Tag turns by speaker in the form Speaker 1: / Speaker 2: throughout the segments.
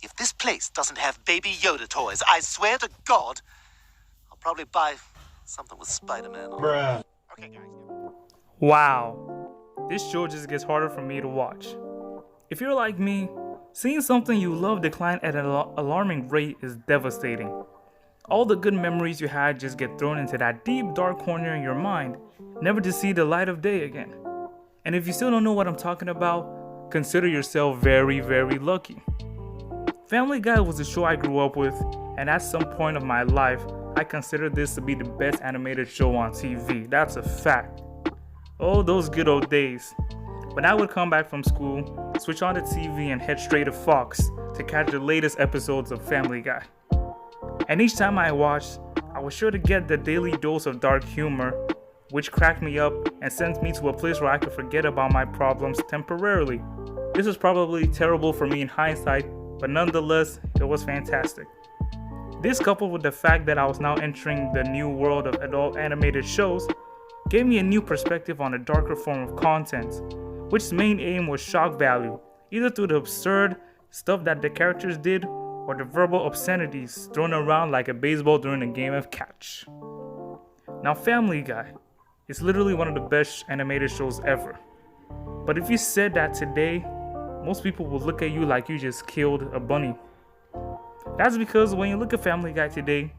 Speaker 1: If this place doesn't have Baby Yoda toys, I swear to God, I'll probably buy something with Spider-Man on it.
Speaker 2: Bruh.
Speaker 1: Okay, guys.
Speaker 3: Wow, this show just gets harder for me to watch. If you're like me, seeing something you love decline at an alarming rate is devastating. All the good memories you had just get thrown into that deep dark corner in your mind, never to see the light of day again. And if you still don't know what I'm talking about, consider yourself very, very lucky. Family Guy was a show I grew up with, and at some point of my life, I considered this to be the best animated show on TV. That's a fact. Oh, those good old days. When I would come back from school, switch on the TV and head straight to Fox to catch the latest episodes of Family Guy. And each time I watched, I was sure to get the daily dose of dark humor, which cracked me up and sent me to a place where I could forget about my problems temporarily. This was probably terrible for me in hindsight, but nonetheless, it was fantastic. This, coupled with the fact that I was now entering the new world of adult animated shows, gave me a new perspective on a darker form of content, which's main aim was shock value, either through the absurd stuff that the characters did or the verbal obscenities thrown around like a baseball during a game of catch. Now, Family Guy is literally one of the best animated shows ever. But if you said that today, most people will look at you like you just killed a bunny. That's because when you look at Family Guy today,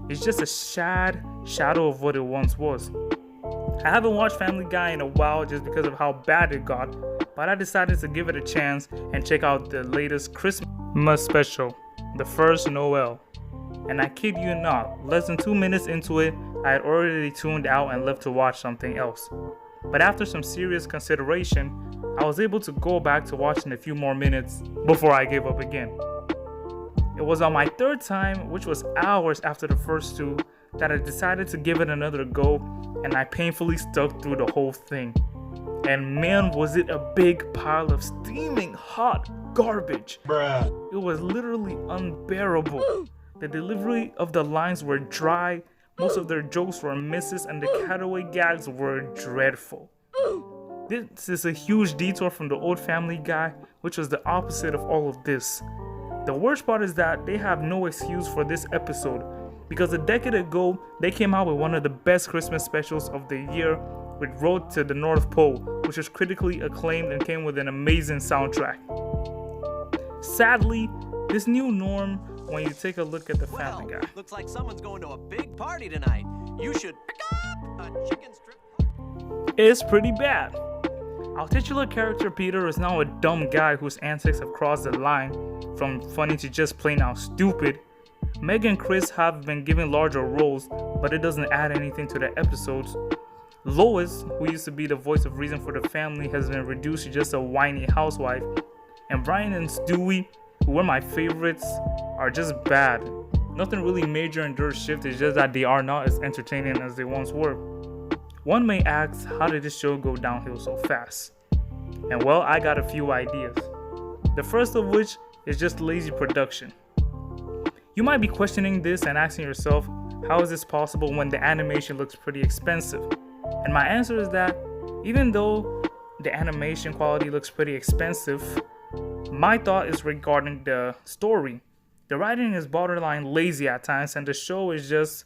Speaker 3: it's just a sad shadow of what it once was. I haven't watched Family Guy in a while just because of how bad it got, but I decided to give it a chance and check out the latest Christmas special, The First Noel. And I kid you not, less than 2 minutes into it, I had already tuned out and left to watch something else. But after some serious consideration, I was able to go back to watching a few more minutes before I gave up again. It was on my third time, which was hours after the first two, that I decided to give it another go, and I painfully stuck through the whole thing. And man, was it a big pile of steaming hot garbage.
Speaker 2: Bruh.
Speaker 3: It was literally unbearable. The delivery of the lines were dry, most of their jokes were misses, and the cutaway gags were dreadful. This is a huge detour from the old Family Guy, which was the opposite of all of this. The worst part is that they have no excuse for this episode, because a decade ago, they came out with one of the best Christmas specials of the year with Road to the North Pole, which was critically acclaimed and came with an amazing soundtrack. Sadly, this new norm, when you take a look at the Family Guy,
Speaker 4: looks like someone's going to a big party tonight. You should pick up a chicken strip.
Speaker 3: is pretty bad. Our titular character Peter is now a dumb guy whose antics have crossed the line from funny to just plain out stupid. Meg and Chris have been given larger roles, but it doesn't add anything to the episodes. Lois, who used to be the voice of reason for the family, has been reduced to just a whiny housewife. And Brian and Stewie, who were my favorites, are just bad. Nothing really major in their shift, it's just that they are not as entertaining as they once were. One may ask, how did this show go downhill so fast? And well, I got a few ideas. The first of which is just lazy production. You might be questioning this and asking yourself, how is this possible when the animation looks pretty expensive? And my answer is that, even though the animation quality looks pretty expensive, my thought is regarding the story. The writing is borderline lazy at times, and the show is just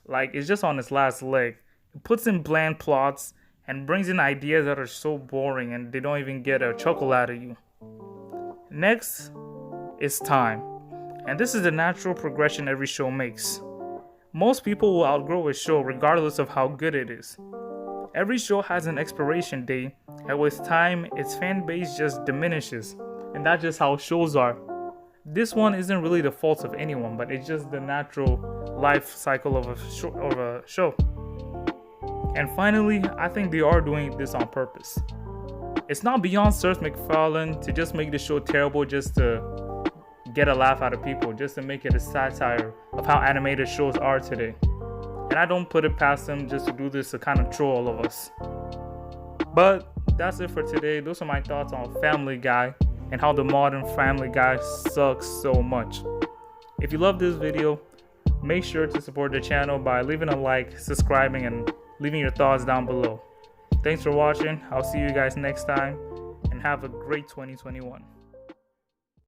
Speaker 3: on its last leg. It puts in bland plots and brings in ideas that are so boring and they don't even get a chuckle out of you. Next is time. And this is the natural progression every show makes. Most people will outgrow a show regardless of how good it is. Every show has an expiration date, and with time, its fan base just diminishes. And that's just how shows are. This one isn't really the fault of anyone, but it's just the natural life cycle of a show. And finally, I think they are doing this on purpose. It's not beyond Seth MacFarlane to just make the show terrible just to get a laugh out of people, just to make it a satire of how animated shows are today. And I don't put it past them just to do this to kind of troll all of us. But that's it for today. Those are my thoughts on Family Guy and how the modern Family Guy sucks so much. If you love this video, make sure to support the channel by leaving a like, subscribing, and leaving your thoughts down below. Thanks for watching. I'll see you guys next time, and have a great 2021.